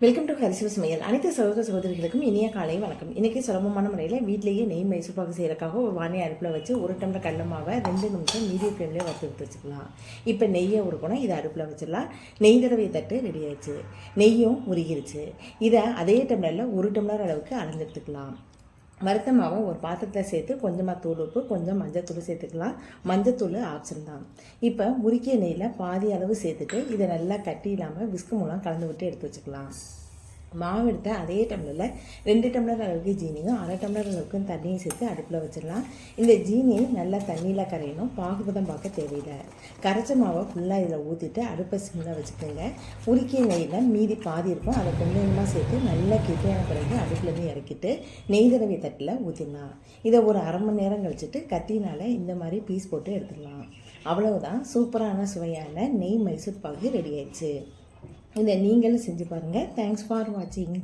Welcome to ஹரிசிவ சமையல். அனைத்து சகோதர சகோதரிகளுக்கும் இனிய காலை வணக்கம். இன்றைக்கி சுலபமான முறையில் வீட்டிலேயே நெய் மைசூர் பாகு செய்கிறக்காக ஒரு வானி அடுப்பில் வச்சு 1 டம்ளர் கடலை மாவை 2 நிமிஷம் மீடியம் ஃப்ளேம்லேயே வறுத்து எடுத்து வச்சுக்கலாம். இப்போ நெய்யை உருக்கணும். இதை அடுப்பில் வச்சிடலாம். நெய் தடவை தட்டு ரெடி ஆயிடுச்சு. நெய்யும் உருகிருச்சு. இதை அதே டம்ளரில் 1 டம்ளர் அளவுக்கு அளந்து எடுத்துக்கலாம். வறுத்த மாவை ஒரு பாத்திரத்தில் சேர்த்து கொஞ்சமாக தூள் உப்பு, கொஞ்சம் மஞ்சத்தூள் சேர்த்துக்கலாம். மஞ்சத்தூள் ஆப்ஷன் தான். இப்போ உருக்கிய நெய்யில் பாதி அளவு சேர்த்துட்டு இதை நல்லா கட்டி இல்லாமல் விஸ்கு மூலம் கலந்து விட்டு எடுத்து வச்சுக்கலாம். மாவு எடுத்த அதே டம்ளரில் 2 டம்ளர் அளவுக்கு ஜீனியும் 1/2 டம்ளர் அளவுக்கு தண்ணியும் சேர்த்து அடுப்பில் வச்சிடலாம். இந்த ஜீனி நல்லா தண்ணியில் கரையணும். பாகுபதம் பார்க்க தேவையில்லை. கரைச்ச மாவை ஃபுல்லாக இதில் ஊற்றிட்டு அடுப்பை சிம்மில் வச்சுக்கோங்க. உருக்கிய நெய்யில் மீதி பாதி இருக்கும். அதை கொஞ்சமாக சேர்த்து நல்லா கெட்டியான பிறகு அடுப்புலேருந்து இறக்கிட்டு நெய் தடவை தட்டில் ஊற்றிடலாம். இதை ஒரு அரை மணி நேரம் கழிச்சிட்டு கத்தினால் இந்த மாதிரி பீஸ் போட்டு எடுத்துடலாம். அவ்வளவுதான், சூப்பரான சுவையான நெய் மைசூர் பாகு ரெடி ஆயிடுச்சு. இதை நீங்களும் செஞ்சு பாருங்கள். தேங்க்ஸ் ஃபார் வாட்சிங்.